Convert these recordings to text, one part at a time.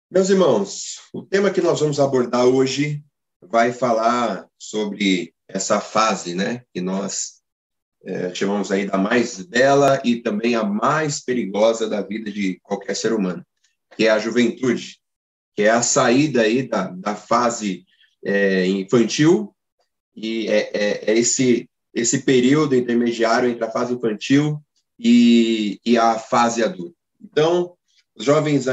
Meus irmãos, o tema que nós vamos abordar hoje vai falar sobre essa fase, né, que nós chamamos aí da mais bela e também a mais perigosa da vida de qualquer ser humano, que é a juventude, que é a saída aí da fase infantil e é esse período intermediário entre a fase infantil e a fase adulta. Então, os jovens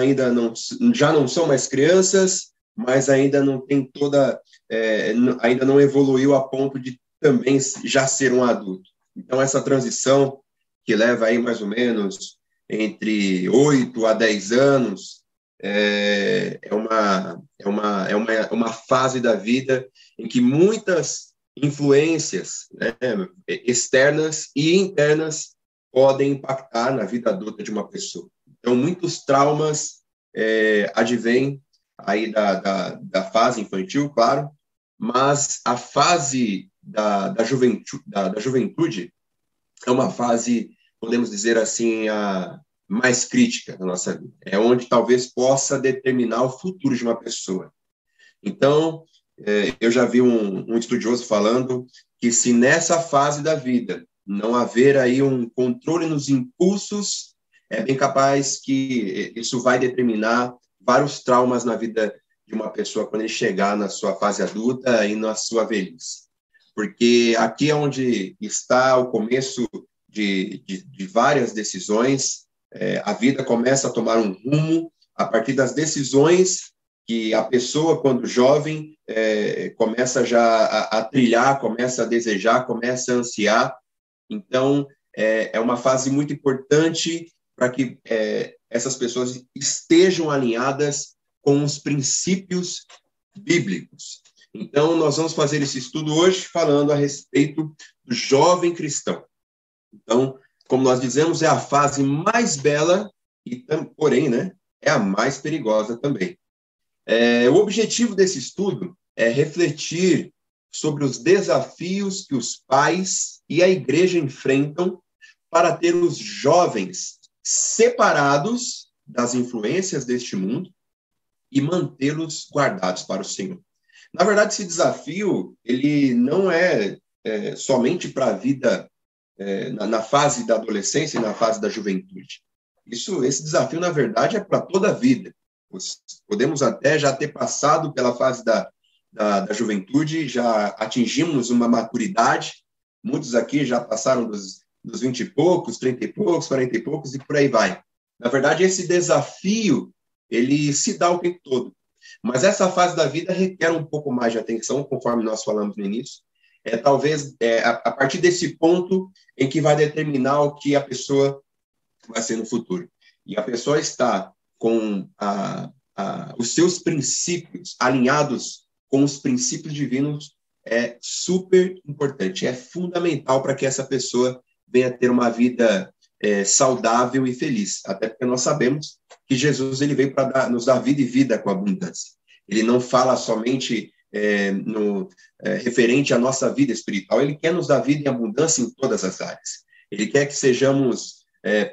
já não são mais crianças, mas ainda não tem ainda não evoluiu a ponto de também já ser um adulto. Então, essa transição que leva aí mais ou menos entre 8 a 10 anos, uma fase da vida em que muitas influências, né, externas e internas podem impactar na vida adulta de uma pessoa. Então, muitos traumas advêm aí da fase infantil, claro, mas a fase da juventude é uma fase, podemos dizer assim, a mais crítica da nossa vida. É onde talvez possa determinar o futuro de uma pessoa. Então, eu já vi um estudioso falando que se nessa fase da vida não haver aí um controle nos impulsos, é bem capaz que isso vai determinar vários traumas na vida de uma pessoa quando ele chegar na sua fase adulta e na sua velhice. Porque aqui é onde está o começo de várias decisões, a vida começa a tomar um rumo a partir das decisões que a pessoa, quando jovem, começa já a trilhar, começa a desejar, começa a ansiar. Então, é uma fase muito importante para que essas pessoas estejam alinhadas com os princípios bíblicos. Então, nós vamos fazer esse estudo hoje falando a respeito do jovem cristão. Então, como nós dizemos, é a fase mais bela e, porém, né, é a mais perigosa também. O objetivo desse estudo é refletir sobre os desafios que os pais e a igreja enfrentam para ter os jovens separados das influências deste mundo e mantê-los guardados para o Senhor. Na verdade, esse desafio ele não é somente para a vida na fase da adolescência e na fase da juventude. Esse desafio, na verdade, é para toda a vida. Podemos até já ter passado pela fase da juventude, já atingimos uma maturidade, muitos aqui já passaram dos 20 e poucos, 30 e poucos, 40 e poucos, e por aí vai. Na verdade, esse desafio, ele se dá o tempo todo. Mas essa fase da vida requer um pouco mais de atenção, conforme nós falamos no início. Talvez a partir desse ponto em que vai determinar o que a pessoa vai ser no futuro. E a pessoa está com os seus princípios alinhados com os princípios divinos é super importante, é fundamental para que essa pessoa venha ter uma vida saudável e feliz. Até porque nós sabemos que Jesus ele veio para nos dar vida e vida com abundância. Ele não fala somente referente à nossa vida espiritual, ele quer nos dar vida em abundância em todas as áreas. Ele quer que sejamos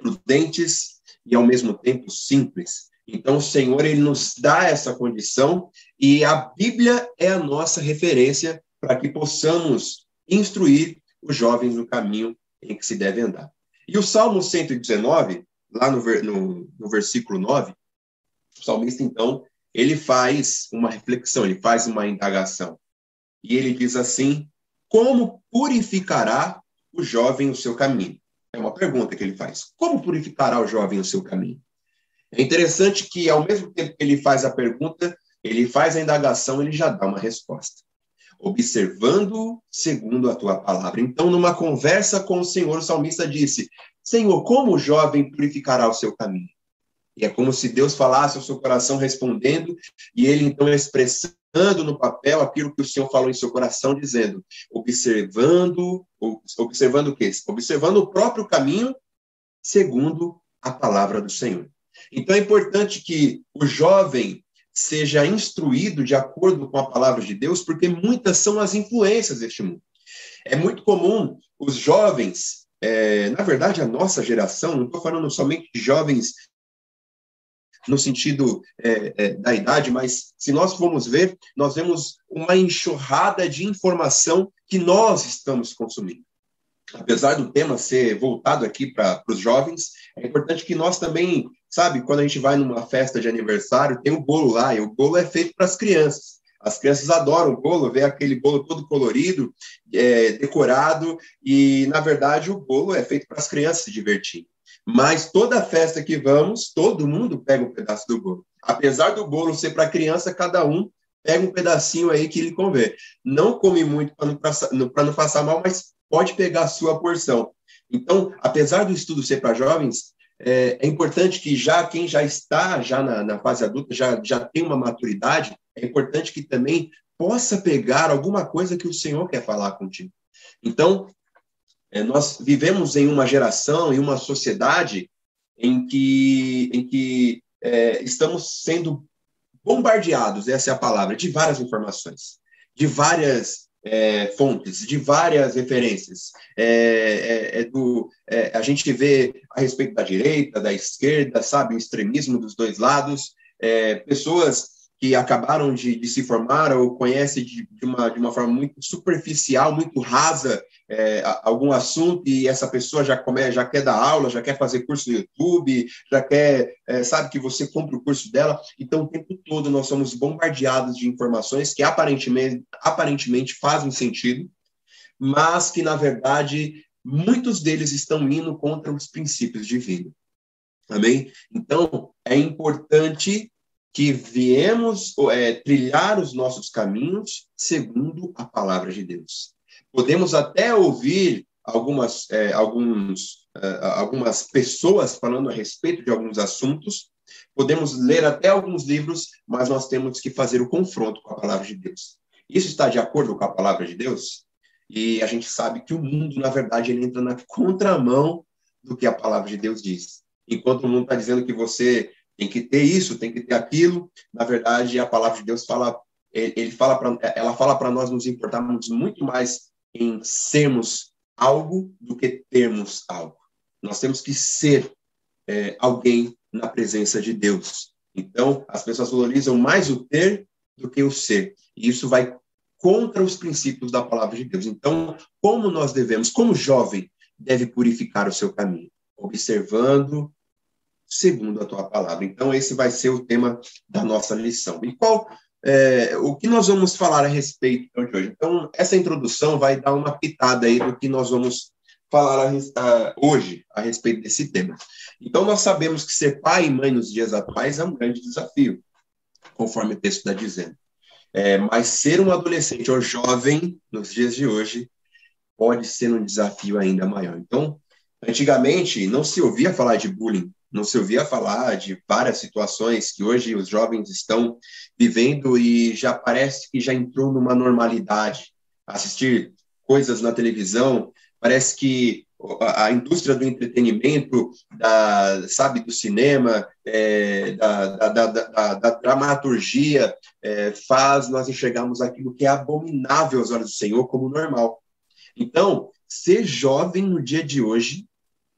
prudentes e, ao mesmo tempo, simples. Então, o Senhor ele nos dá essa condição e a Bíblia é a nossa referência para que possamos instruir os jovens no caminho em que se deve andar. E o Salmo 119, lá no versículo 9, o salmista, então, ele faz uma reflexão, ele faz uma indagação. E ele diz assim: como purificará o jovem o seu caminho? É uma pergunta que ele faz. Como purificará o jovem o seu caminho? É interessante que, ao mesmo tempo que ele faz a pergunta, ele faz a indagação, ele já dá uma resposta. Observando segundo a tua palavra. Então, numa conversa com o Senhor, o salmista disse: Senhor, como o jovem purificará o seu caminho? E é como se Deus falasse ao seu coração respondendo, e ele então expressando no papel aquilo que o Senhor falou em seu coração, dizendo, observando o quê? Observando o próprio caminho segundo a palavra do Senhor. Então é importante que o jovem seja instruído de acordo com a palavra de Deus, porque muitas são as influências deste mundo. É muito comum os jovens, na verdade a nossa geração, não estou falando somente de jovens no sentido da idade, mas se nós formos ver, nós vemos uma enxurrada de informação que nós estamos consumindo. Apesar do tema ser voltado aqui para os jovens, é importante que nós também, sabe, quando a gente vai numa festa de aniversário, tem um bolo lá, e o bolo é feito para as crianças. As crianças adoram o bolo, vê aquele bolo todo colorido, decorado, e, na verdade, o bolo é feito para as crianças se divertirem. Mas toda festa que vamos, todo mundo pega um pedaço do bolo. Apesar do bolo ser para criança, cada um pega um pedacinho aí que lhe convém. Não come muito para não passar mal, mas pode pegar a sua porção. Então, apesar do estudo ser para jovens, é importante que quem já está na fase adulta, já tem uma maturidade, é importante que também possa pegar alguma coisa que o Senhor quer falar contigo. Então, nós vivemos em uma geração, em uma sociedade em que estamos sendo bombardeados, essa é a palavra, de várias informações, de várias fontes, de várias referências. A gente vê a respeito da direita, da esquerda, sabe, o extremismo dos dois lados, pessoas que acabaram de se formar ou conhecem de uma forma muito superficial, muito rasa, algum assunto, e essa pessoa já quer dar aula, já quer fazer curso no YouTube, já quer, sabe, que você compre o curso dela. Então, o tempo todo nós somos bombardeados de informações que aparentemente fazem sentido, mas que, na verdade, muitos deles estão indo contra os princípios divinos. Amém? Então, é importante que viemos trilhar os nossos caminhos segundo a palavra de Deus. Podemos até ouvir algumas pessoas falando a respeito de alguns assuntos, podemos ler até alguns livros, mas nós temos que fazer o confronto com a palavra de Deus. Isso está de acordo com a palavra de Deus? E a gente sabe que o mundo, na verdade, ele entra na contramão do que a palavra de Deus diz. Enquanto o mundo está dizendo que você tem que ter isso, tem que ter aquilo, na verdade, a palavra de Deus ela fala para nós nos importarmos muito mais em sermos algo do que termos algo. Nós temos que ser alguém na presença de Deus. Então, as pessoas valorizam mais o ter do que o ser. E isso vai contra os princípios da palavra de Deus. Então, como jovem, deve purificar o seu caminho? Observando segundo a tua palavra. Então, esse vai ser o tema da nossa lição. E o que nós vamos falar a respeito de hoje? Então, essa introdução vai dar uma pitada aí do que nós vamos falar hoje a respeito desse tema. Então, nós sabemos que ser pai e mãe nos dias atuais é um grande desafio, conforme o texto está dizendo. Mas ser um adolescente ou jovem nos dias de hoje pode ser um desafio ainda maior. Então, antigamente, não se ouvia falar de bullying, não se ouvia falar de várias situações que hoje os jovens estão vivendo e já parece que já entrou numa normalidade. Assistir coisas na televisão, parece que a indústria do entretenimento, do cinema, da dramaturgia, faz nós enxergarmos aquilo que é abominável aos olhos do Senhor como normal. Então, ser jovem no dia de hoje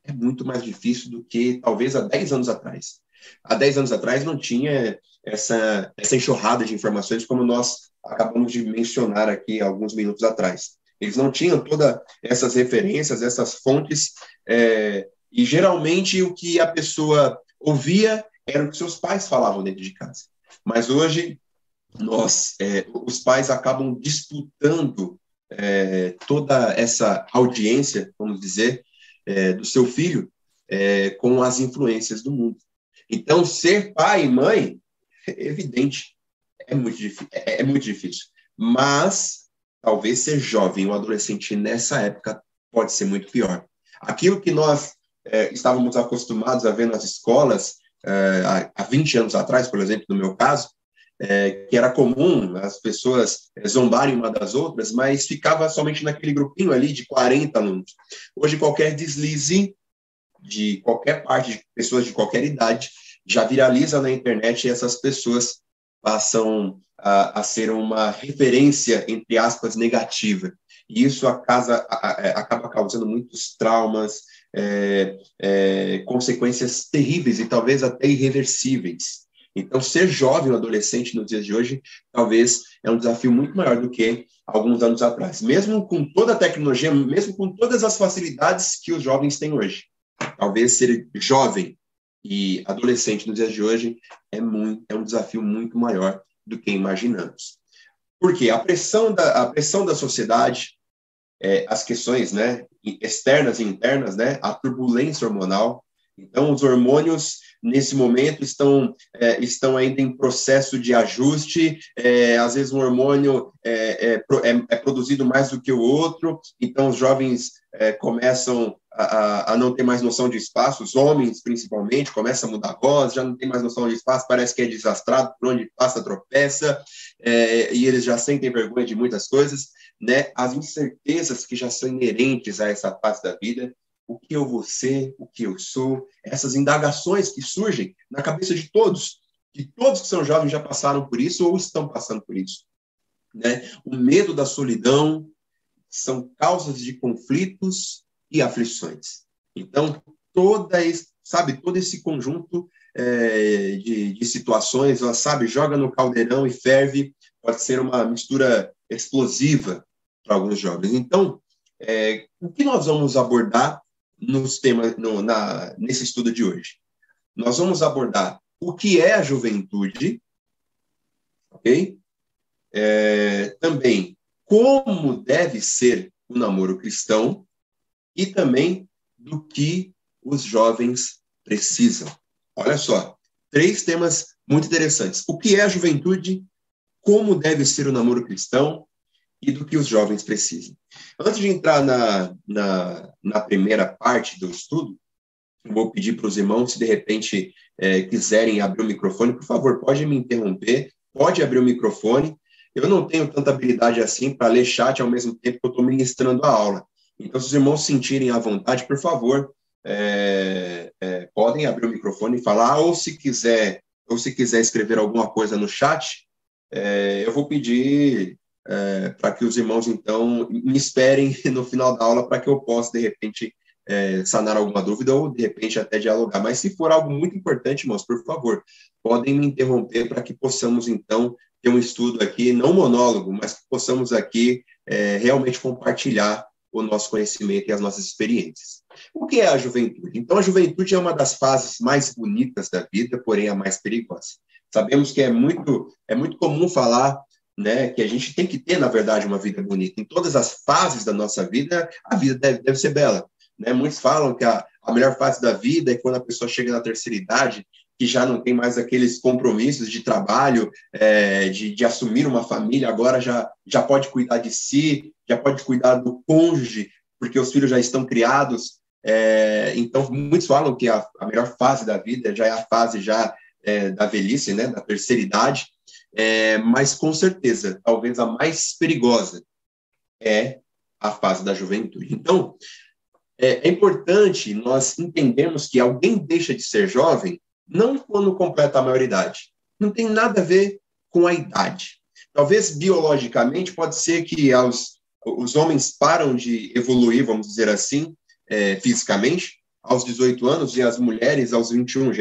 é muito mais difícil do que talvez há 10 anos atrás. Há 10 anos atrás não tinha essa enxurrada de informações como nós acabamos de mencionar aqui alguns minutos atrás. Eles não tinham todas essas referências, essas fontes, e geralmente o que a pessoa ouvia era o que seus pais falavam dentro de casa. Mas hoje, os pais acabam disputando toda essa audiência, vamos dizer, do seu filho com as influências do mundo. Então, ser pai e mãe é evidente, é muito difícil. Mas, talvez ser jovem ou adolescente nessa época pode ser muito pior. Aquilo que nós estávamos acostumados a ver nas escolas há 20 anos atrás, por exemplo, no meu caso, que era comum as pessoas zombarem uma das outras, mas ficava somente naquele grupinho ali de 40 alunos. Hoje, qualquer deslize de qualquer parte, de pessoas de qualquer idade, já viraliza na internet e essas pessoas passam a ser uma referência, entre aspas, negativa. E isso acaba causando muitos traumas, consequências terríveis e talvez até irreversíveis. Então, ser jovem ou adolescente nos dias de hoje, talvez é um desafio muito maior do que alguns anos atrás. Mesmo com toda a tecnologia, mesmo com todas as facilidades que os jovens têm hoje. Talvez ser jovem e adolescente nos dias de hoje é um desafio muito maior do que imaginamos. Por quê? A pressão da sociedade, as questões, né, externas e internas, né, a turbulência hormonal. Então, os hormônios, nesse momento, estão ainda em processo de ajuste. Às vezes, um hormônio é produzido mais do que o outro. Então, os jovens começam a não ter mais noção de espaço. Os homens, principalmente, começam a mudar a voz, já não tem mais noção de espaço, parece que é desastrado, por onde passa, tropeça, e eles já sentem vergonha de muitas coisas, né? As incertezas que já são inerentes a essa fase da vida. O que eu vou ser, o que eu sou, essas indagações que surgem na cabeça de todos que são jovens já passaram por isso ou estão passando por isso, né? O medo da solidão são causas de conflitos e aflições. Então, todo esse conjunto de situações, joga no caldeirão e ferve, pode ser uma mistura explosiva para alguns jovens. Então, o que nós vamos abordar nesse estudo de hoje? Nós vamos abordar o que é a juventude, ok? Também como deve ser o namoro cristão e também do que os jovens precisam. Olha só, 3 temas muito interessantes. O que é a juventude, como deve ser o namoro cristão e do que os jovens precisam. Antes de entrar na primeira parte do estudo, eu vou pedir para os irmãos, se de repente quiserem abrir o microfone, por favor, pode me interromper, pode abrir o microfone. Eu não tenho tanta habilidade assim para ler chat ao mesmo tempo que eu estou ministrando a aula. Então, se os irmãos sentirem à vontade, por favor, podem abrir o microfone e falar, ou se quiser escrever alguma coisa no chat, eu vou pedir para que os irmãos, então, me esperem no final da aula para que eu possa, de repente, sanar alguma dúvida ou, de repente, até dialogar. Mas, se for algo muito importante, irmãos, por favor, podem me interromper para que possamos, então, ter um estudo aqui, não monólogo, mas que possamos aqui realmente compartilhar o nosso conhecimento e as nossas experiências. O que é a juventude? Então, a juventude é uma das fases mais bonitas da vida, porém a mais perigosa. Sabemos que é muito comum falar, né, que a gente tem que ter, na verdade, uma vida bonita. Em todas as fases da nossa vida, a vida deve ser bela. Né? Muitos falam que a melhor fase da vida é quando a pessoa chega na terceira idade, que já não tem mais aqueles compromissos de trabalho, de assumir uma família, agora já pode cuidar de si, já pode cuidar do cônjuge, porque os filhos já estão criados. Então, muitos falam que a melhor fase da vida já é a fase da velhice, né, da terceira idade, mas, com certeza, talvez a mais perigosa é a fase da juventude. Então, é importante nós entendermos que alguém deixa de ser jovem não quando completa a maioridade. Não tem nada a ver com a idade. Talvez biologicamente pode ser que os homens param de evoluir, vamos dizer assim, fisicamente, aos 18 anos e as mulheres aos 21.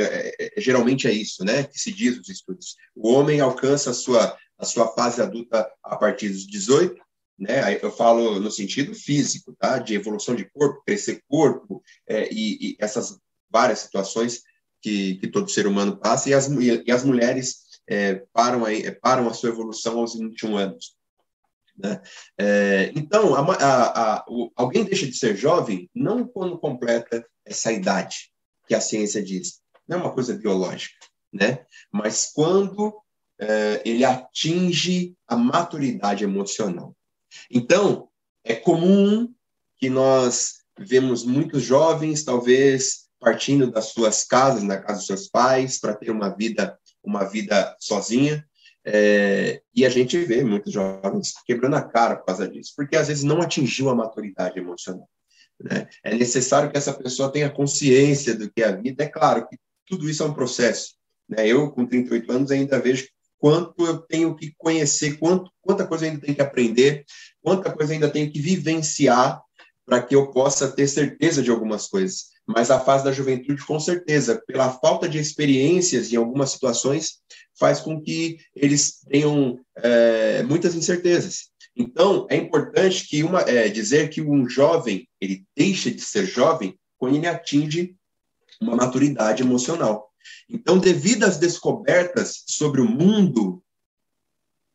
Geralmente é isso, né, que se diz nos estudos. O homem alcança a sua fase adulta a partir dos 18, né? Aí eu falo no sentido físico, tá? De evolução de corpo, crescer corpo, e essas várias situações que todo ser humano passa, e as mulheres param a sua evolução aos 21 anos. Né? Então, alguém deixa de ser jovem não quando completa essa idade que a ciência diz. Não é uma coisa biológica, né? Mas quando ele atinge a maturidade emocional. Então, é comum que nós vemos muitos jovens, talvez, partindo das suas casas, na casa dos seus pais, para ter uma vida sozinha, e a gente vê muitos jovens quebrando a cara por causa disso, porque às vezes não atingiu a maturidade emocional. Né? É necessário que essa pessoa tenha consciência do que é a vida. É claro que tudo isso é um processo. Né? Eu, com 38 anos, ainda vejo quanto eu tenho que conhecer, quanta coisa eu ainda tenho que aprender, quanta coisa eu ainda tenho que vivenciar para que eu possa ter certeza de algumas coisas. Mas a fase da juventude, com certeza, pela falta de experiências em algumas situações, faz com que eles tenham muitas incertezas. Então, é importante que dizer que um jovem, ele deixa de ser jovem quando ele atinge uma maturidade emocional. Então, devido às descobertas sobre o mundo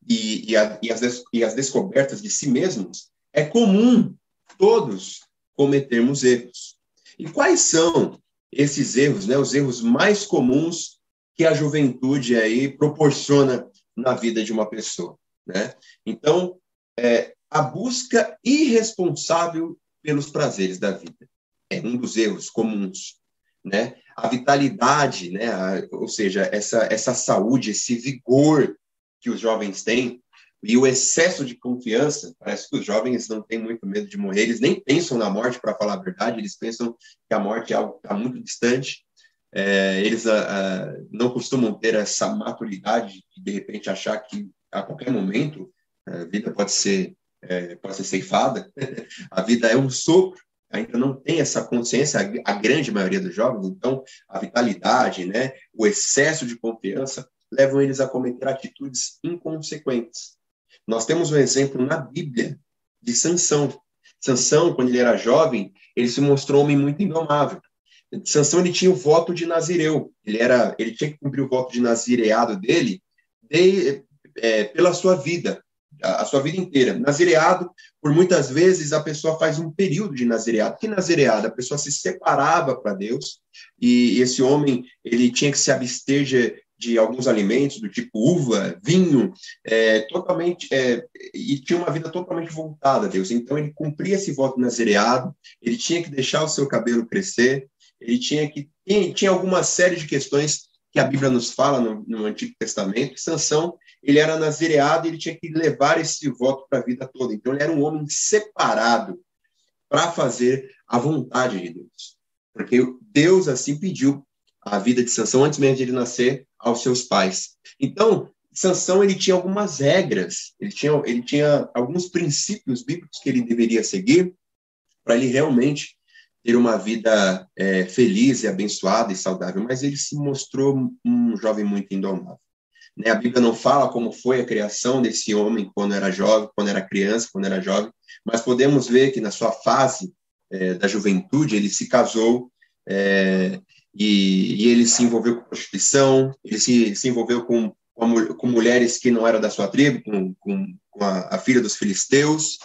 e as descobertas de si mesmos, é comum todos cometermos erros. E quais são esses erros, né? Os erros mais comuns que a juventude aí proporciona na vida de uma pessoa, né? Então, a busca irresponsável pelos prazeres da vida é um dos erros comuns, né? A vitalidade, né? Ou seja, essa saúde, esse vigor que os jovens têm e o excesso de confiança. Parece que os jovens não têm muito medo de morrer, eles nem pensam na morte, para falar a verdade, eles pensam que a morte é algo que está muito distante. Eles não costumam ter essa maturidade de repente, achar que a qualquer momento a vida pode ser ceifada. A vida é um sopro, ainda não tem essa consciência, a grande maioria dos jovens. Então, a vitalidade, né, o excesso de confiança levam eles a cometer atitudes inconsequentes. Nós temos um exemplo na Bíblia de Sansão. Sansão, quando ele era jovem, ele se mostrou um homem muito indomável. Sansão, ele tinha o voto de nazireu. Ele tinha que cumprir o voto de nazireado dele pela sua vida, a sua vida inteira. Nazireado, por muitas vezes, a pessoa faz um período de nazireado. Que nazireado? A pessoa se separava para Deus e esse homem, ele tinha que se abster de alguns alimentos, do tipo uva, vinho, e tinha uma vida totalmente voltada a Deus. Então, ele cumpria esse voto nazireado, ele tinha que deixar o seu cabelo crescer, ele tinha alguma série de questões que a Bíblia nos fala no Antigo Testamento. Sansão, ele era nazireado e ele tinha que levar esse voto para a vida toda. Então, ele era um homem separado para fazer a vontade de Deus. Porque Deus assim pediu a vida de Sansão antes mesmo de ele nascer aos seus pais. Então, Sansão, ele tinha algumas regras, ele tinha alguns princípios bíblicos que ele deveria seguir para ele realmente ter uma vida feliz e abençoada e saudável, mas ele se mostrou um jovem muito indomável. Né? A Bíblia não fala como foi a criação desse homem quando era jovem, quando era criança, quando era jovem, mas podemos ver que na sua fase da juventude ele se casou e ele se envolveu com prostituição, ele se envolveu com mulheres que não eram da sua tribo, com a filha dos filisteus.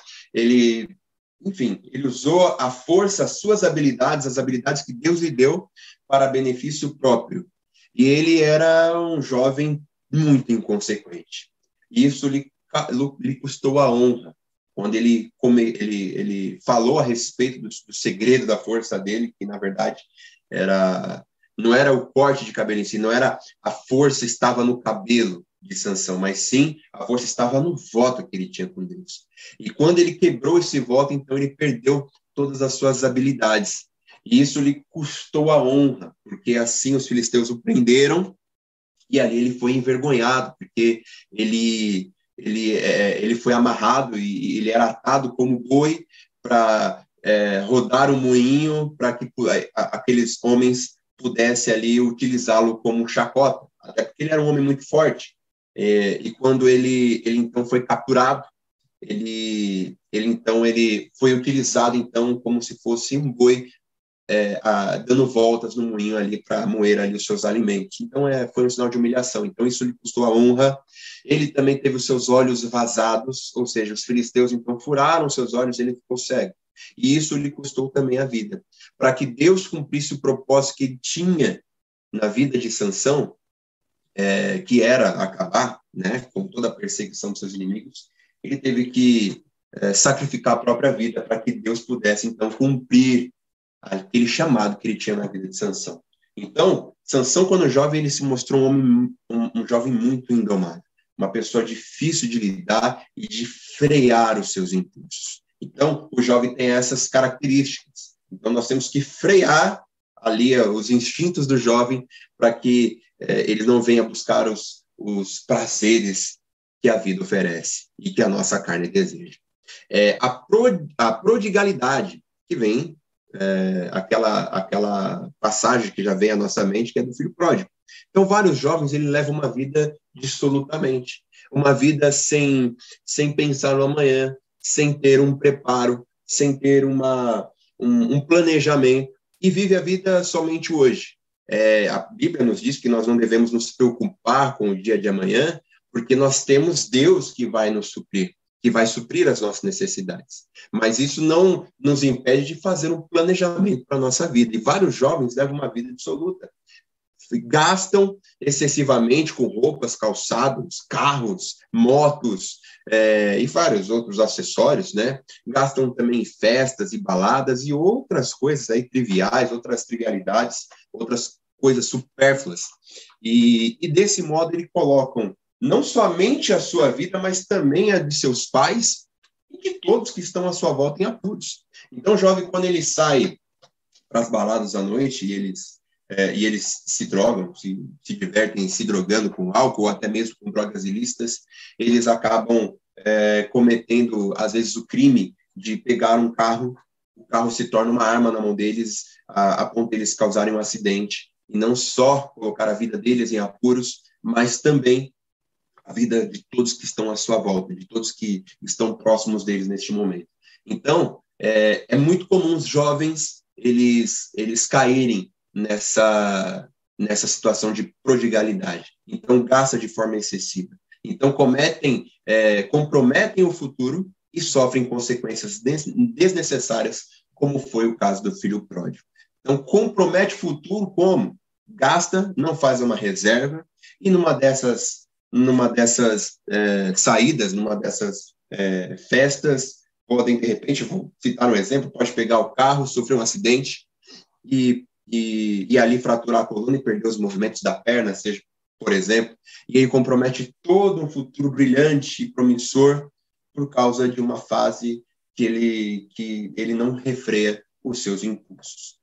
Enfim, ele usou a força, as suas habilidades, as habilidades que Deus lhe deu para benefício próprio. E ele era um jovem muito inconsequente. Isso lhe custou a honra. Quando ele falou a respeito do segredo da força dele, que na verdade não era o corte de cabelo em si, não era a força estava no cabelo de Sansão, mas sim a força estava no voto que ele tinha com Deus. E quando ele quebrou esse voto, então ele perdeu todas as suas habilidades. E isso lhe custou a honra, porque assim os filisteus o prenderam e ali ele foi envergonhado, porque ele foi amarrado e ele era atado como boi para rodar o moinho para que aqueles homens pudessem ali utilizá-lo como chacota, até porque ele era um homem muito forte. E quando ele então foi capturado, ele foi utilizado então como se fosse um boi dando voltas no moinho ali para moer ali os seus alimentos. Então foi um sinal de humilhação. Então isso lhe custou a honra. Ele também teve os seus olhos vazados, ou seja, os filisteus então furaram seus olhos e ele ficou cego. E isso lhe custou também a vida. Para que Deus cumprisse o propósito que ele tinha na vida de Sansão, que era acabar, né, com toda a perseguição dos seus inimigos, ele teve que sacrificar a própria vida para que Deus pudesse então cumprir aquele chamado que ele tinha na vida de Sansão. Então, Sansão, quando jovem, ele se mostrou um jovem muito indomável, uma pessoa difícil de lidar e de frear os seus impulsos. Então, o jovem tem essas características. Então, nós temos que frear ali os instintos do jovem para que ele não venha buscar os prazeres que a vida oferece e que a nossa carne deseja. A prodigalidade que vem aquela passagem que já vem à nossa mente, que é do filho pródigo. Então, vários jovens, ele levam uma vida dissolutamente, uma vida sem pensar no amanhã, sem ter um preparo, sem ter um planejamento, e vive a vida somente hoje. A Bíblia nos diz que nós não devemos nos preocupar com o dia de amanhã, porque nós temos Deus que vai nos suprir, que vai suprir as nossas necessidades. Mas isso não nos impede de fazer um planejamento para a nossa vida. E vários jovens levam uma vida dissoluta. Gastam excessivamente com roupas, calçados, carros, motos e vários outros acessórios, né? Gastam também em festas e baladas e outras coisas aí triviais, outras trivialidades, outras coisas supérfluas. E desse modo eles colocam não somente a sua vida, mas também a de seus pais e de todos que estão à sua volta em apuros. Então, o jovem, quando ele sai para as baladas à noite e eles se drogam, se divertem se drogando com álcool ou até mesmo com drogas ilícitas, eles acabam cometendo, às vezes, o crime de pegar um carro, o carro se torna uma arma na mão deles, a ponto de eles causarem um acidente, e não só colocar a vida deles em apuros, mas também a vida de todos que estão à sua volta, de todos que estão próximos deles neste momento. Então, é muito comum os jovens eles caírem nessa situação de prodigalidade. Então, gasta de forma excessiva. Então, comprometem o futuro e sofrem consequências desnecessárias, como foi o caso do filho pródigo. Então, compromete o futuro como? Gasta, não faz uma reserva, e numa dessas saídas, numa dessas festas, podem, de repente, vou citar um exemplo, pode pegar o carro, sofrer um acidente e ali fraturar a coluna e perder os movimentos da perna, seja, por exemplo, e aí compromete todo um futuro brilhante e promissor por causa de uma fase que ele não refreia os seus impulsos.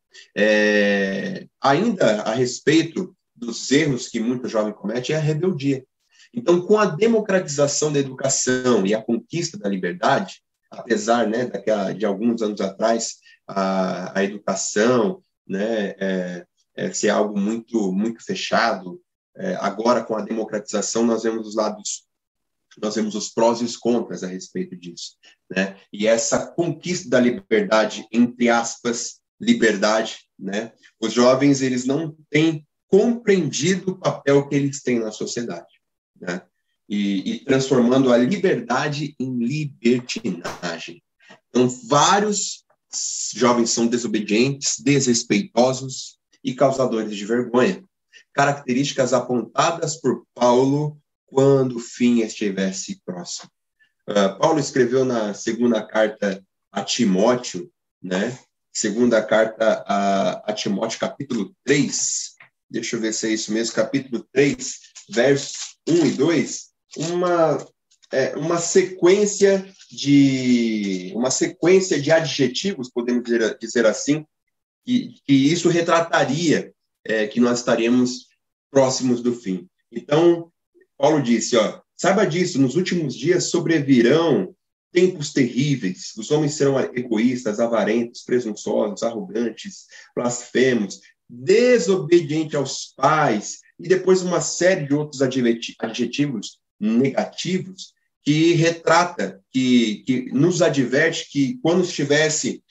Ainda a respeito dos erros que muito jovem comete é a rebeldia. Então, com a democratização da educação e a conquista da liberdade, apesar, né, de alguns anos atrás, a educação, né, ser algo muito, muito fechado, agora, com a democratização, nós vemos os prós e os contras a respeito disso, né? E essa conquista da liberdade, entre aspas, liberdade, né? Os jovens, eles não têm compreendido o papel que eles têm na sociedade, né? E transformando a liberdade em libertinagem. Então, vários jovens são desobedientes, desrespeitosos e causadores de vergonha. Características apontadas por Paulo quando o fim estivesse próximo. Paulo escreveu na segunda carta a Timóteo, né? Segunda carta a Timóteo, capítulo 3, deixa eu ver se é isso mesmo, capítulo 3, versos 1 e 2, uma sequência de adjetivos, podemos dizer assim, que isso retrataria que nós estaremos próximos do fim. Então, Paulo disse, saiba disso, nos últimos dias sobrevirão tempos terríveis, os homens serão egoístas, avarentos, presunçosos, arrogantes, blasfemos, desobedientes aos pais, e depois uma série de outros adjetivos negativos que retrata, que nos adverte que quando estivéssemos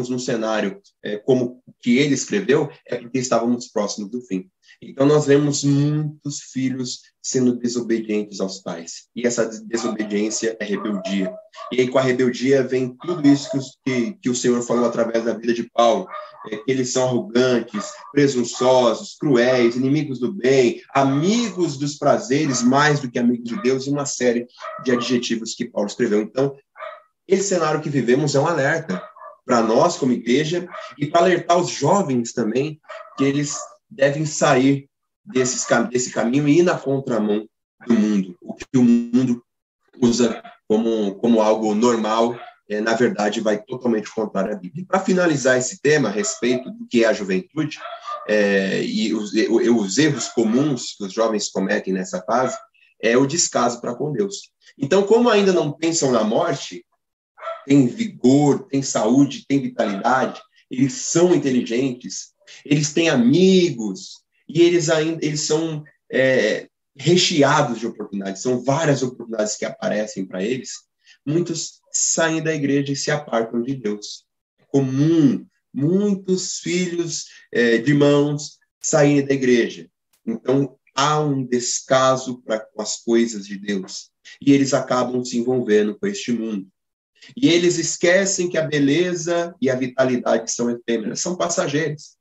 num cenário como que ele escreveu, é porque estávamos próximos do fim. Então, nós vemos muitos filhos sendo desobedientes aos pais. E essa desobediência é rebeldia. E aí, com a rebeldia, vem tudo isso que o Senhor falou através da vida de Paulo. Que eles são arrogantes, presunçosos, cruéis, inimigos do bem, amigos dos prazeres mais do que amigos de Deus, e uma série de adjetivos que Paulo escreveu. Então, esse cenário que vivemos é um alerta para nós, como igreja, e para alertar os jovens também, que eles devem sair desse caminho e ir na contramão do mundo. O que o mundo usa como algo normal, na verdade, vai totalmente contrário à Bíblia. Para finalizar esse tema a respeito do que é a juventude e os erros comuns que os jovens cometem nessa fase, é o descaso para com Deus. Então, como ainda não pensam na morte, têm vigor, têm saúde, têm vitalidade, eles são inteligentes, eles têm amigos, e eles são recheados de oportunidades, são várias oportunidades que aparecem para eles. Muitos saem da igreja e se apartam de Deus. É comum muitos filhos de irmãos saírem da igreja. Então, há um descaso com as coisas de Deus. E eles acabam se envolvendo com este mundo. E eles esquecem que a beleza e a vitalidade são efêmeras, são passageiras.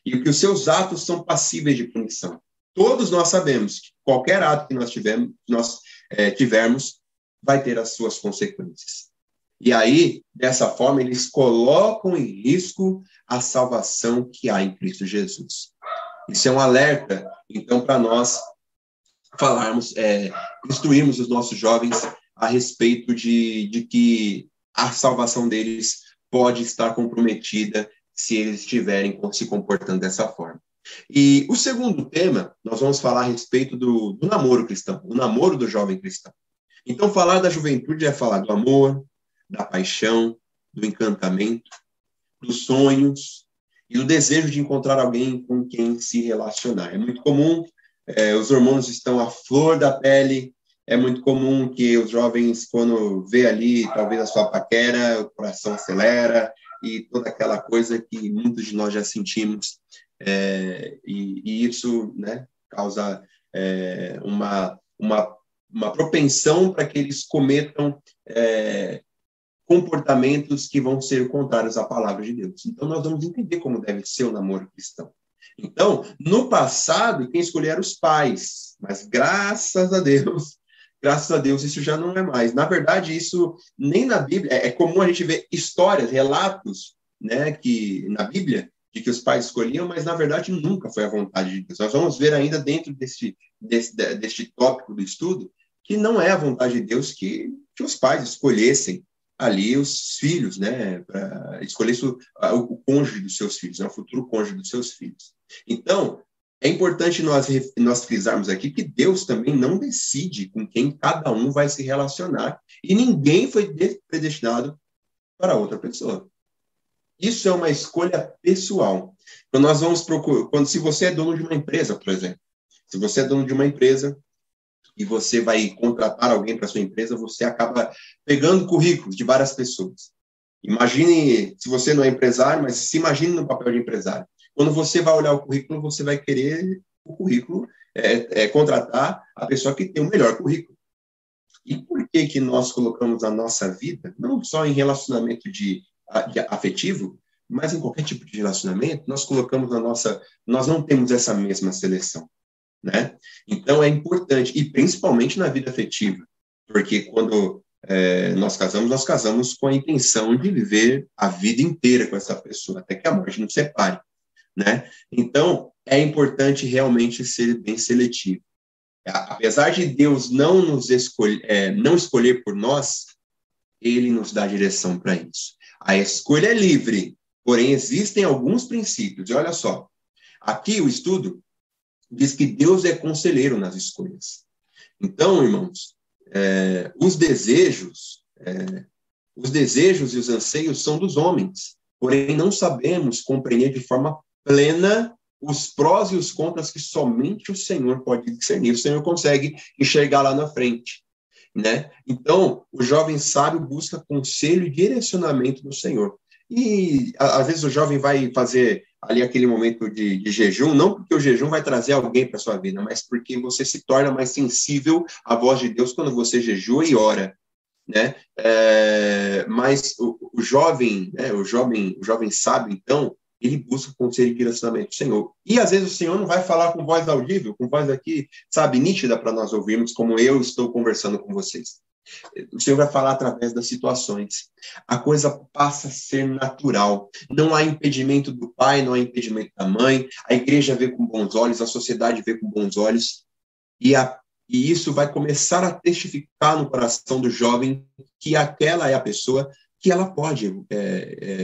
E que os seus atos são passíveis de punição. Todos nós sabemos que qualquer ato que nós tivermos vai ter as suas consequências. E aí, dessa forma, eles colocam em risco a salvação que há em Cristo Jesus. Isso é um alerta, então, para nós falarmos, instruirmos os nossos jovens a respeito de que a salvação deles pode estar comprometida se eles estiverem se comportando dessa forma. E o segundo tema, nós vamos falar a respeito do namoro cristão, o namoro do jovem cristão. Então, falar da juventude é falar do amor, da paixão, do encantamento, dos sonhos e do desejo de encontrar alguém com quem se relacionar. É muito comum, os hormônios estão à flor da pele, é muito comum que os jovens, quando vê ali, talvez a sua paquera, o coração acelera e toda aquela coisa que muitos de nós já sentimos. E isso, né, causa uma propensão para que eles cometam comportamentos que vão ser contrários à palavra de Deus. Então, nós vamos entender como deve ser o namoro cristão. Então, no passado, quem escolhia eram os pais, mas graças a Deus, isso já não é mais. Na verdade, isso nem na Bíblia, é comum a gente ver histórias, relatos, né, que na Bíblia, de que os pais escolhiam, mas na verdade nunca foi a vontade de Deus. Nós vamos ver ainda dentro deste tópico do estudo, que não é a vontade de Deus que os pais escolhessem ali os filhos, né, para escolher o cônjuge dos seus filhos, né, o futuro cônjuge dos seus filhos. Então, é importante nós frisarmos aqui que Deus também não decide com quem cada um vai se relacionar, e ninguém foi predestinado para outra pessoa. Isso é uma escolha pessoal. Então, nós vamos procurar, se você é dono de uma empresa, por exemplo, se você é dono de uma empresa e você vai contratar alguém para sua empresa, você acaba pegando currículos de várias pessoas. Imagine, se você não é empresário, mas se imagine no papel de empresário. Quando você vai olhar o currículo, você vai querer o currículo, contratar a pessoa que tem o melhor currículo. E por que nós colocamos a nossa vida, não só em relacionamento de afetivo, mas em qualquer tipo de relacionamento, nós não temos essa mesma seleção, né? Então, é importante, e principalmente na vida afetiva, porque quando nós casamos com a intenção de viver a vida inteira com essa pessoa, até que a morte nos separe, né? Então, é importante realmente ser bem seletivo. Apesar de Deus não escolher por nós, Ele nos dá direção para isso. A escolha é livre, porém existem alguns princípios. E olha só, aqui o estudo diz que Deus é conselheiro nas escolhas. Então, irmãos, os desejos e os anseios são dos homens, porém não sabemos compreender de forma plena os prós e os contras que somente o Senhor pode discernir. O Senhor consegue enxergar lá na frente, né? Então, o jovem sábio busca conselho e direcionamento do Senhor. E, às vezes, o jovem vai fazer ali aquele momento de jejum, não porque o jejum vai trazer alguém para a sua vida, mas porque você se torna mais sensível à voz de Deus quando você jejua e ora, né? Mas o jovem sábio, então, ele busca conselho e direcionamento do Senhor. E, às vezes, o Senhor não vai falar com voz audível, com voz aqui, sabe, nítida para nós ouvirmos, como eu estou conversando com vocês. O Senhor vai falar através das situações. A coisa passa a ser natural. Não há impedimento do pai, não há impedimento da mãe. A igreja vê com bons olhos, a sociedade vê com bons olhos. E isso vai começar a testificar no coração do jovem que aquela é a pessoa que ela pode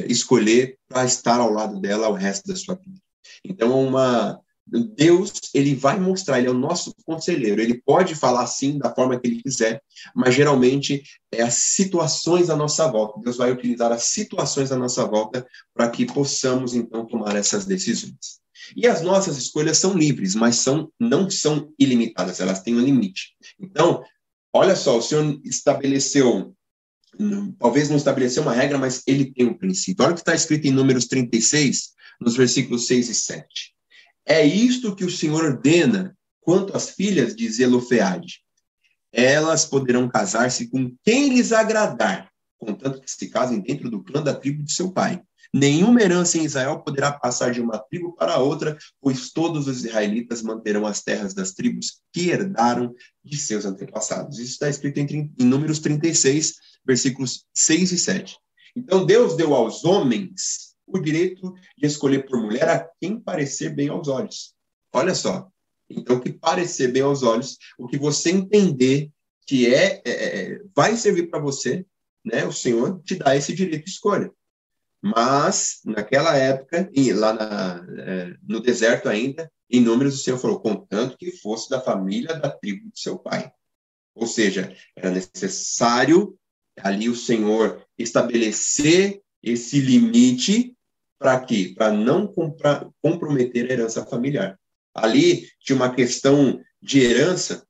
escolher para estar ao lado dela o resto da sua vida. Então, Deus, ele vai mostrar, ele é o nosso conselheiro, ele pode falar assim, da forma que ele quiser, mas geralmente é as situações à nossa volta. Deus vai utilizar as situações à nossa volta para que possamos, então, tomar essas decisões. E as nossas escolhas são livres, mas não são ilimitadas, elas têm um limite. Então, olha só, o Senhor estabeleceu, talvez não estabeleceu uma regra, mas ele tem um princípio. Olha o que está escrito em Números 36, nos versículos 6 e 7. É isto que o Senhor ordena quanto às filhas de Zelofeade. Elas poderão casar-se com quem lhes agradar, contanto que se casem dentro do clã da tribo de seu pai. Nenhuma herança em Israel poderá passar de uma tribo para outra, pois todos os israelitas manterão as terras das tribos que herdaram de seus antepassados. Isso está escrito em Números 36, versículos 6 e 7. Então, Deus deu aos homens o direito de escolher por mulher a quem parecer bem aos olhos. Olha só. Então, que parecer bem aos olhos, o que você entender que vai servir para você, né? O Senhor te dá esse direito de escolha. Mas, naquela época, lá no deserto ainda, em Números, o Senhor falou, contanto que fosse da família da tribo de seu pai. Ou seja, era necessário ali o Senhor estabelecer esse limite para quê? Para não comprometer a herança familiar. Ali tinha uma questão de herança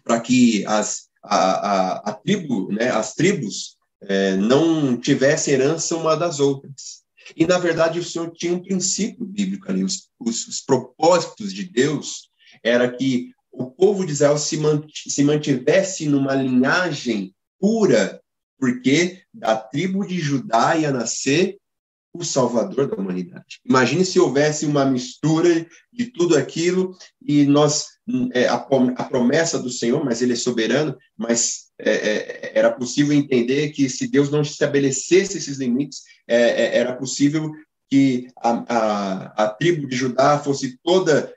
para que a tribo, né, as tribos não tivessem herança uma das outras. E, na verdade, o Senhor tinha um princípio bíblico ali. Os propósitos de Deus era que o povo de Israel se mantivesse numa linhagem pura, porque da tribo de Judá ia nascer o Salvador da humanidade. Imagine se houvesse uma mistura de tudo aquilo e a promessa do Senhor, mas ele é soberano, mas era possível entender que se Deus não estabelecesse esses limites, era possível que a tribo de Judá fosse toda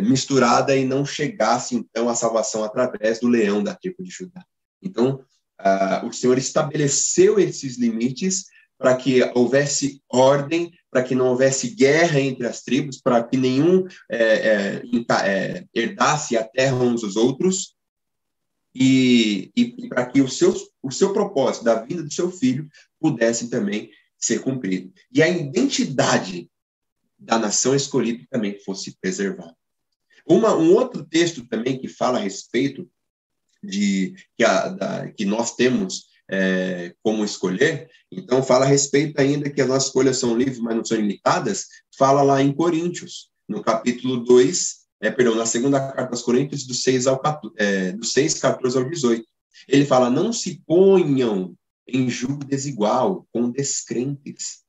misturada e não chegasse, então, a salvação através do leão da tribo de Judá. Então, o Senhor estabeleceu esses limites para que houvesse ordem, para que não houvesse guerra entre as tribos, para que nenhum herdasse a terra uns dos outros, e para que o seu propósito da vinda do seu filho pudesse também ser cumprido. E a identidade da nação escolhida também fosse preservada. Um outro texto também que fala a respeito que nós temos como escolher, então fala a respeito ainda que as nossas escolhas são livres, mas não são limitadas, fala lá em Coríntios, no capítulo 2, na segunda carta aos Coríntios, do 6, 14 ao 18. Ele fala, não se ponham em julgo desigual com descrentes,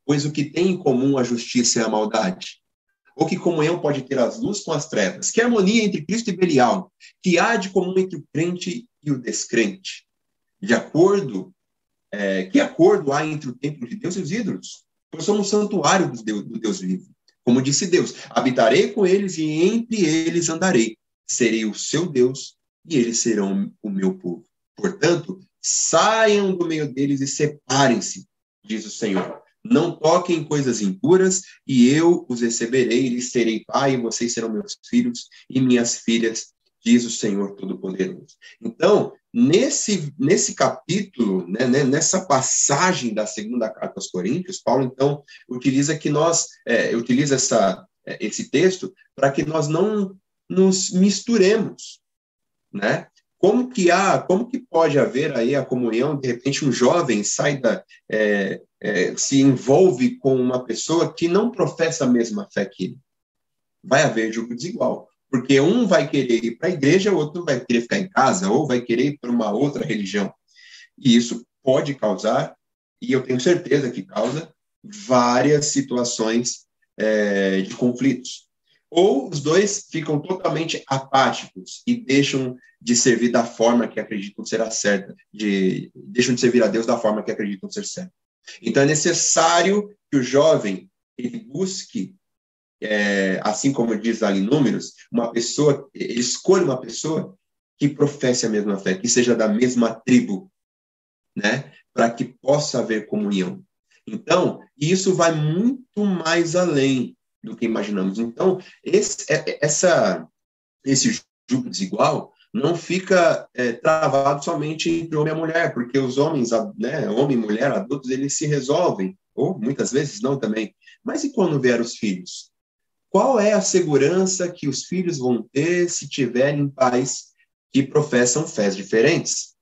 pois o que tem em comum a justiça é a maldade? Ou que comunhão pode ter as luzes com as trevas? Que harmonia entre Cristo e Belial? Que há de comum entre o crente e o descrente? Que acordo há entre o templo de Deus e os ídolos? Pois somos santuário do Deus vivo. Como disse Deus, habitarei com eles e entre eles andarei. Serei o seu Deus e eles serão o meu povo. Portanto, saiam do meio deles e separem-se, diz o Senhor. Não toquem coisas impuras, e eu os receberei, e lhes serei pai, e vocês serão meus filhos e minhas filhas, diz o Senhor Todo-Poderoso. Então, nesse capítulo, né, nessa passagem da segunda carta aos Coríntios, Paulo, então, utiliza esse texto para que nós não nos misturemos, né? Como que pode haver aí a comunhão, de repente um jovem se envolve com uma pessoa que não professa a mesma fé que ele? Vai haver julgo desigual, porque um vai querer ir para a igreja, o outro vai querer ficar em casa, ou vai querer ir para uma outra religião. E isso pode causar, e eu tenho certeza que causa, várias situações de conflitos. Ou os dois ficam totalmente apáticos e deixam de servir da forma que acreditam ser a certa, deixam de servir a Deus da forma que acreditam ser certa. Então, é necessário que o jovem ele busque, assim como diz lá em Números, ele escolha uma pessoa que professe a mesma fé, que seja da mesma tribo, né? Para que possa haver comunhão. Então, isso vai muito mais além do que imaginamos. Então, esse julgo desigual não fica travado somente entre homem e mulher, porque os homens, né, homem e mulher, adultos, eles se resolvem, ou muitas vezes não também. Mas e quando vier os filhos? Qual é a segurança que os filhos vão ter se tiverem pais que professam fés diferentes?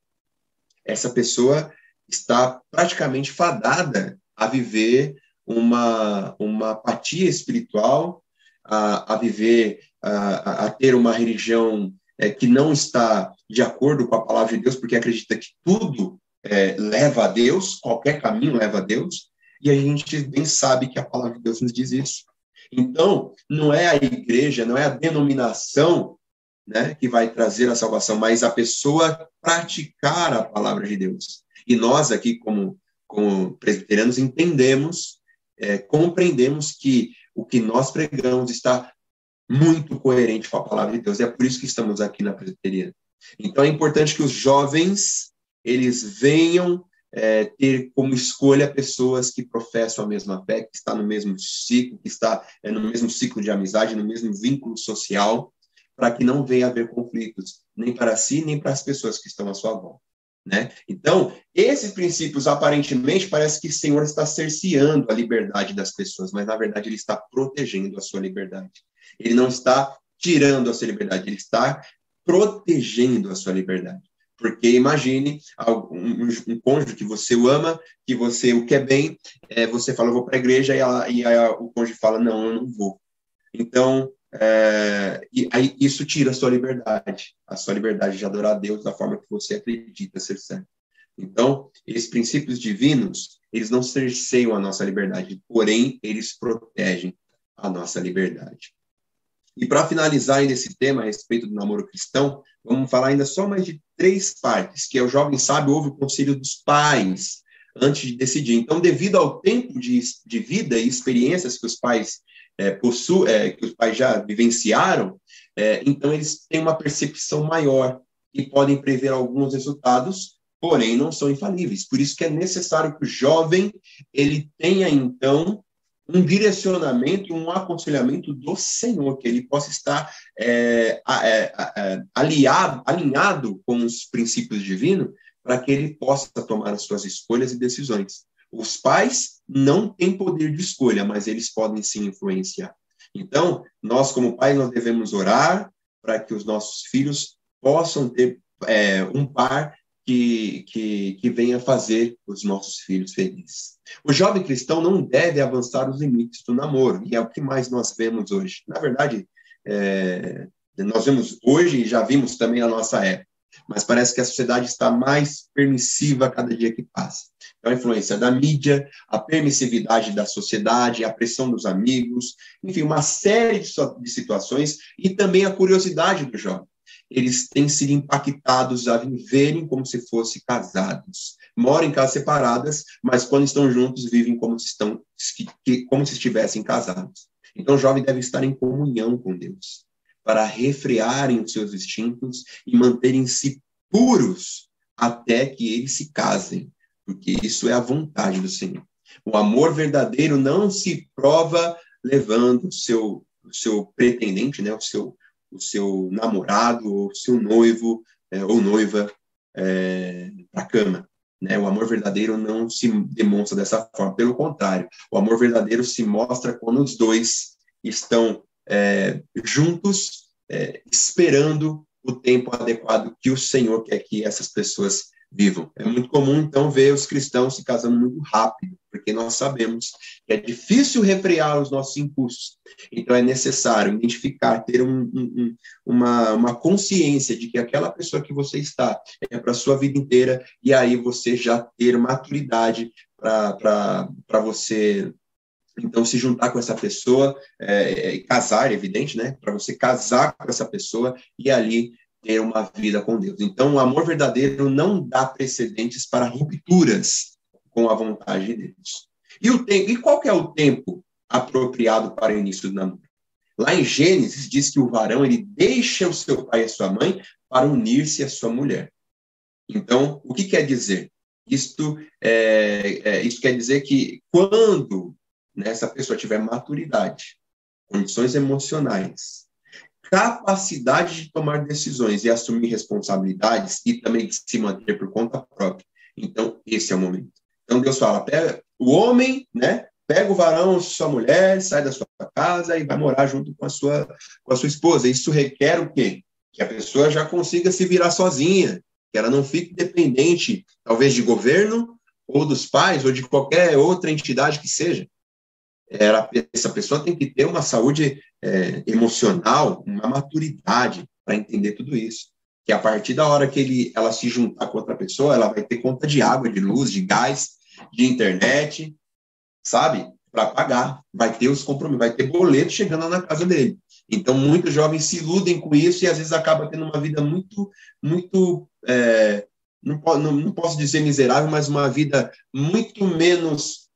Essa pessoa está praticamente fadada a viver uma apatia espiritual, a viver, a ter uma religião que não está de acordo com a palavra de Deus, porque acredita que tudo leva a Deus, qualquer caminho leva a Deus, e a gente bem sabe que a palavra de Deus nos diz isso. Então, não é a igreja, não é a denominação, né, que vai trazer a salvação, mas a pessoa praticar a palavra de Deus. E nós aqui, como presbiterianos, entendemos, compreendemos que o que nós pregamos está muito coerente com a palavra de Deus. É por isso que estamos aqui na presbiteriana. Então, é importante que os jovens, eles venham ter como escolha pessoas que professam a mesma fé, que está no mesmo ciclo, que está no mesmo ciclo de amizade, no mesmo vínculo social, para que não venha haver conflitos, nem para si, nem para as pessoas que estão à sua volta. Né? Então, esses princípios, aparentemente, parece que o Senhor está cerceando a liberdade das pessoas, mas, na verdade, Ele está protegendo a sua liberdade. Ele não está tirando a sua liberdade, Ele está protegendo a sua liberdade. Porque imagine um cônjuge que você ama, que você o quer bem, você fala, eu vou para a igreja, e o cônjuge fala, não, eu não vou. Então, e aí isso tira a sua liberdade de adorar a Deus da forma que você acredita ser certo. Então, esses princípios divinos, eles não cerceiam a nossa liberdade, porém, eles protegem a nossa liberdade. E para finalizar ainda esse tema a respeito do namoro cristão, vamos falar ainda só mais de 3 partes, que é o jovem sábio ouve o conselho dos pais antes de decidir. Então, devido ao tempo de vida e experiências que os pais que os pais já vivenciaram, então eles têm uma percepção maior e podem prever alguns resultados, porém não são infalíveis. Por isso que é necessário que o jovem ele tenha, então, um direcionamento, um aconselhamento do Senhor, que ele possa estar alinhado com os princípios divinos, para que ele possa tomar as suas escolhas e decisões. Os pais não têm poder de escolha, mas eles podem sim influenciar. Então, nós como pais, nós devemos orar para que os nossos filhos possam ter um par que venha fazer os nossos filhos felizes. O jovem cristão não deve avançar os limites do namoro, e é o que mais nós vemos hoje. Na verdade, nós vemos hoje e já vimos também na nossa época, mas parece que a sociedade está mais permissiva a cada dia que passa. Então, a influência da mídia, a permissividade da sociedade, a pressão dos amigos, enfim, uma série de situações, e também a curiosidade do jovem. Eles têm sido impactados a viverem como se fossem casados. Moram em casas separadas, mas quando estão juntos, vivem como se estivessem casados. Então, o jovem deve estar em comunhão com Deus, para refrearem os seus instintos e manterem-se puros até que eles se casem, porque isso é a vontade do Senhor. O amor verdadeiro não se prova levando o seu pretendente, né, o seu namorado, ou o seu noivo ou noiva para a cama. Né? O amor verdadeiro não se demonstra dessa forma. Pelo contrário, o amor verdadeiro se mostra quando os dois estão juntos, esperando o tempo adequado que o Senhor quer que essas pessoas vivam. É muito comum, então, ver os cristãos se casando muito rápido, porque nós sabemos que é difícil refrear os nossos impulsos. Então, é necessário identificar, ter uma consciência de que aquela pessoa que você está é para a sua vida inteira, e aí você já ter maturidade para você, então, se juntar com essa pessoa, casar, evidente, né? Para você casar com essa pessoa e ali ter uma vida com Deus. Então, o amor verdadeiro não dá precedentes para rupturas com a vontade de Deus. E qual que é o tempo apropriado para o início do namoro? Lá em Gênesis, diz que o varão ele deixa o seu pai e a sua mãe para unir-se à sua mulher. Então, o que quer dizer? Isto quer dizer que quando essa pessoa tiver maturidade, condições emocionais, capacidade de tomar decisões e assumir responsabilidades e também de se manter por conta própria. Então, esse é o momento. Então, Deus fala, pega o homem, né? Pega o varão, sua mulher, sai da sua casa e vai morar junto com a sua esposa. Isso requer o quê? Que a pessoa já consiga se virar sozinha, que ela não fique dependente, talvez, de governo, ou dos pais, ou de qualquer outra entidade que seja. Essa pessoa tem que ter uma saúde emocional, uma maturidade para entender tudo isso. Que a partir da hora que ela se juntar com outra pessoa, ela vai ter conta de água, de luz, de gás, de internet, sabe? Para pagar. Vai ter os compromissos, vai ter boleto chegando na casa dele. Então, muitos jovens se iludem com isso e às vezes acabam tendo uma vida muito, muito, não posso dizer miserável, mas uma vida muito menos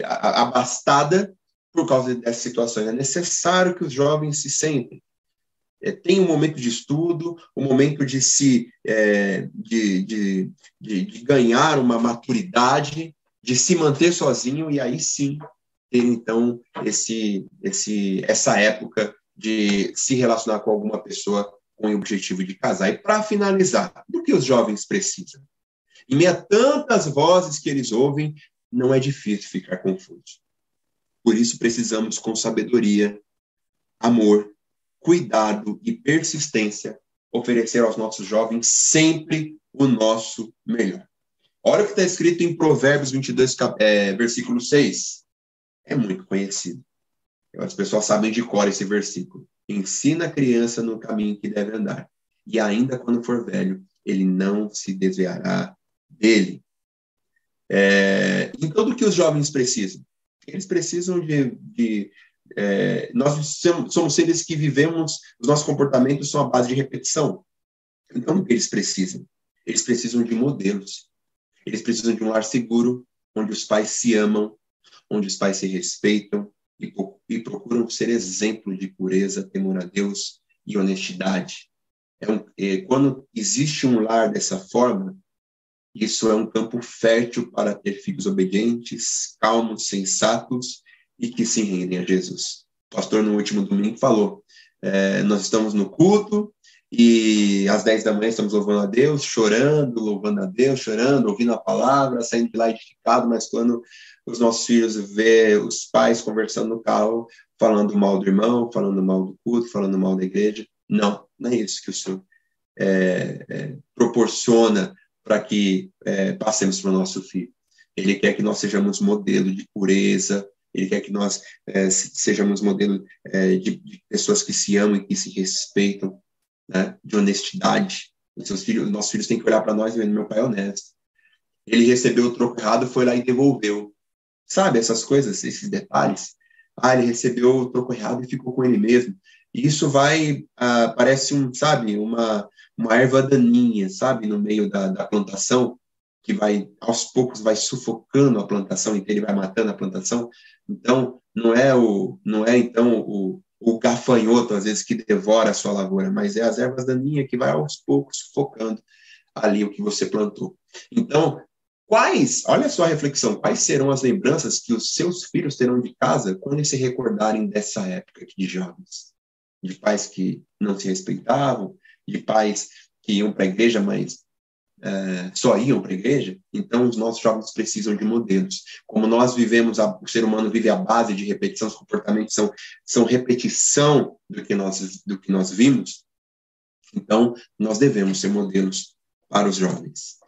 abastada por causa dessa situação. É necessário que os jovens se sentem. Tem um momento de estudo, um momento de ganhar uma maturidade, de se manter sozinho, e aí sim ter, então, essa época de se relacionar com alguma pessoa com o objetivo de casar. E para finalizar, do que os jovens precisam? Em meio a tantas vozes que eles ouvem, não é difícil ficar confuso. Por isso precisamos, com sabedoria, amor, cuidado e persistência, oferecer aos nossos jovens sempre o nosso melhor. Olha o que está escrito em Provérbios 22, versículo 6. É muito conhecido. As pessoas sabem de cor esse versículo. Ensina a criança no caminho que deve andar, e ainda quando for velho, ele não se desviará dele. Então, do que os jovens precisam? Eles precisam nós somos seres que vivemos, os nossos comportamentos são à base de repetição. Então, o que eles precisam? Eles precisam de modelos. Eles precisam de um lar seguro, onde os pais se amam, onde os pais se respeitam e procuram ser exemplo de pureza, temor a Deus e honestidade. Quando existe um lar dessa forma, isso é um campo fértil para ter filhos obedientes, calmos, sensatos e que se rendem a Jesus. O pastor, no último domingo, falou, nós estamos no culto e às 10 da manhã estamos louvando a Deus, chorando, louvando a Deus, chorando, ouvindo a palavra, saindo de lá edificado, mas quando os nossos filhos vê os pais conversando no carro, falando mal do irmão, falando mal do culto, falando mal da igreja, não é isso que o Senhor proporciona para que passemos para o nosso filho. Ele quer que nós sejamos modelo de pureza, ele quer que nós sejamos modelo de pessoas que se amam e que se respeitam, né? De honestidade. Nossos filhos têm que olhar para nós e ver, meu pai é honesto. Ele recebeu o troco errado, foi lá e devolveu. Sabe, essas coisas, esses detalhes. Ele recebeu o troco errado e ficou com ele mesmo. E isso parece uma erva daninha, sabe, no meio da plantação, que vai, aos poucos, vai sufocando a plantação inteira e vai matando a plantação. Então, não é o gafanhoto, às vezes, que devora a sua lavoura, mas é as ervas daninhas que vai, aos poucos, sufocando ali o que você plantou. Então, olha só a reflexão, quais serão as lembranças que os seus filhos terão de casa quando eles se recordarem dessa época de jovens? De pais que não se respeitavam, de pais que iam para a igreja, mas só iam para a igreja. Então, os nossos jovens precisam de modelos. Como nós vivemos, o ser humano vive à base de repetição, os comportamentos são repetição do que nós vimos. Então, nós devemos ser modelos para os jovens.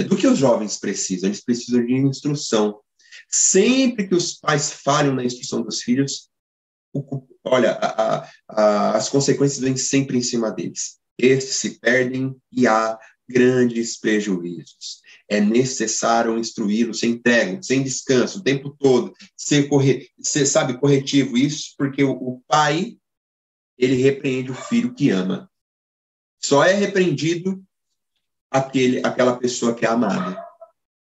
Do que os jovens precisam? Eles precisam de instrução. Sempre que os pais falham na instrução dos filhos, olha, as consequências vêm sempre em cima deles. Estes se perdem e há grandes prejuízos. É necessário instruí-lo sem trégua, sem descanso, o tempo todo, ser corretivo. Isso porque o pai, ele repreende o filho que ama. Só é repreendido aquela pessoa que é amada,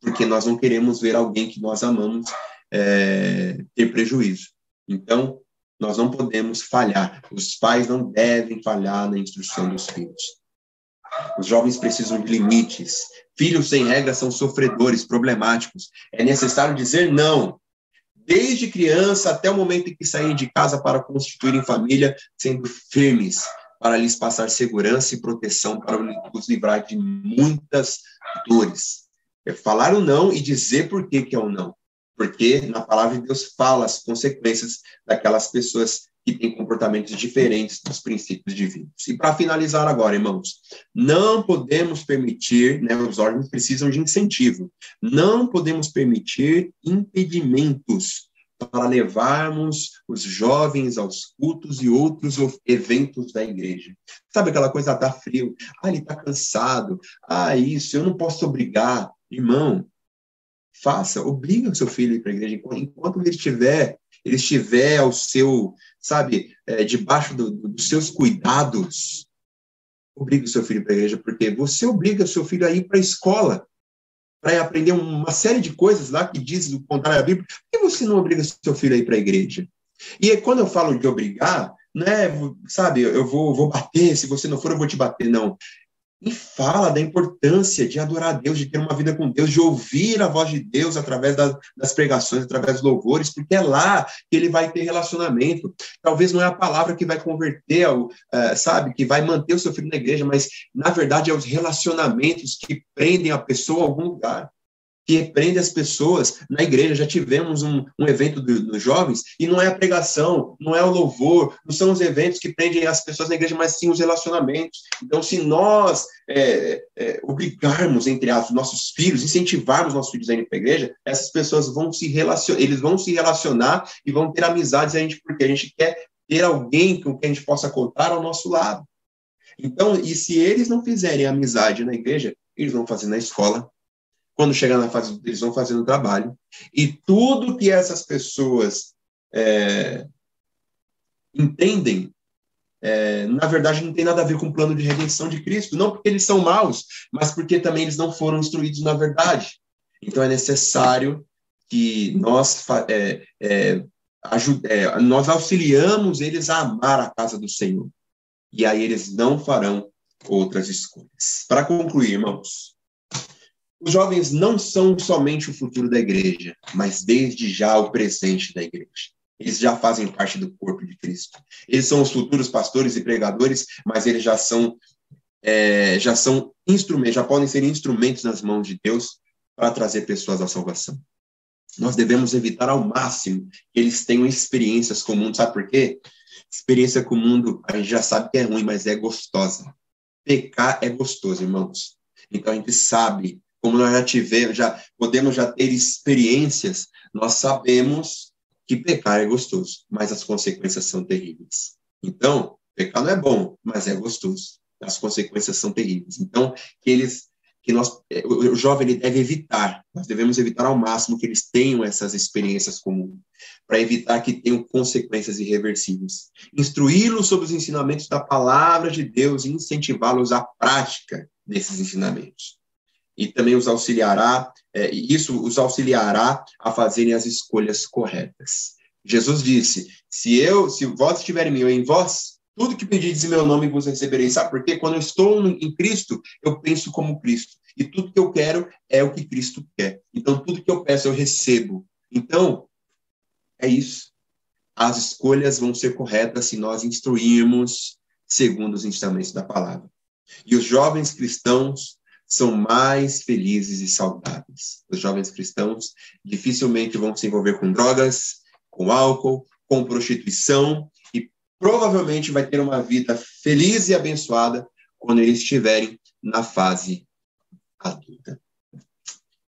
porque nós não queremos ver alguém que nós amamos ter prejuízo. Então, nós não podemos falhar. Os pais não devem falhar na instrução dos filhos. Os jovens precisam de limites. Filhos sem regras são sofredores, problemáticos. É necessário dizer não. desde criança até o momento em que saírem de casa para constituírem família, sendo firmes para lhes passar segurança e proteção para os livrar de muitas dores. É falar o não e dizer por que é o não. Porque na palavra de Deus fala as consequências daquelas pessoas que têm comportamentos diferentes dos princípios divinos. E para finalizar agora, irmãos, não podemos permitir, né, os órgãos precisam de incentivo, não podemos permitir impedimentos para levarmos os jovens aos cultos e outros eventos da igreja. Sabe aquela coisa, dá frio, ele está cansado, isso, eu não posso obrigar. Irmão, obriga o seu filho a ir para a igreja, enquanto ele estiver ao seu, debaixo dos seus cuidados, obriga o seu filho para a igreja, porque você obriga o seu filho a ir para a escola, para aprender uma série de coisas lá que diz o contrário da Bíblia. Por que você não obriga seu filho a ir para a igreja? E quando eu falo de obrigar, né, eu vou bater, se você não for, eu vou te bater, não. E fala da importância de adorar a Deus, de ter uma vida com Deus, de ouvir a voz de Deus através das pregações, através dos louvores, porque é lá que ele vai ter relacionamento. Talvez não é a palavra que vai converter, que vai manter o seu filho na igreja, mas, na verdade, é os relacionamentos que prendem a pessoa a algum lugar, que prende as pessoas na igreja. Já tivemos um evento dos jovens, e não é a pregação, não é o louvor, não são os eventos que prendem as pessoas na igreja, mas sim os relacionamentos. Então, se nós obrigarmos, entre os nossos filhos, incentivarmos nossos filhos a irem para a igreja, essas pessoas vão se relacionar e vão ter amizades, porque a gente quer ter alguém com quem a gente possa contar ao nosso lado. Então, e se eles não fizerem amizade na igreja, eles vão fazer na escola. Quando chegar na fase, eles vão fazer no trabalho. E tudo que essas pessoas entendem, na verdade, não tem nada a ver com o plano de redenção de Cristo. Não porque eles são maus, mas porque também eles não foram instruídos na verdade. Então, é necessário que nós auxiliamos eles a amar a casa do Senhor. E aí eles não farão outras escolhas. Para concluir, irmãos, os jovens não são somente o futuro da igreja, mas desde já o presente da igreja. Eles já fazem parte do corpo de Cristo. Eles são os futuros pastores e pregadores, mas eles já são instrumentos, já podem ser instrumentos nas mãos de Deus para trazer pessoas à salvação. Nós devemos evitar ao máximo que eles tenham experiências com o mundo. Sabe por quê? Experiência com o mundo, a gente já sabe que é ruim, mas é gostosa. Pecar é gostoso, irmãos. Então a gente sabe, como nós já podemos ter experiências, nós sabemos que pecar é gostoso, mas as consequências são terríveis. Então, pecar não é bom, mas é gostoso. As consequências são terríveis. Então, o jovem ele deve evitar, nós devemos evitar ao máximo que eles tenham essas experiências comuns, para evitar que tenham consequências irreversíveis. Instruí-los sobre os ensinamentos da palavra de Deus e incentivá-los à prática desses ensinamentos. E também os auxiliará a fazerem as escolhas corretas. Jesus disse, se vós estiver em mim ou em vós, tudo que pedires em meu nome vos receberei. Sabe por quê? Quando eu estou em Cristo, eu penso como Cristo. E tudo que eu quero é o que Cristo quer. Então, tudo que eu peço, eu recebo. Então, é isso. As escolhas vão ser corretas se nós instruirmos segundo os ensinamentos da palavra. E os jovens cristãos são mais felizes e saudáveis. Os jovens cristãos dificilmente vão se envolver com drogas, com álcool, com prostituição, e provavelmente vai ter uma vida feliz e abençoada quando eles estiverem na fase adulta.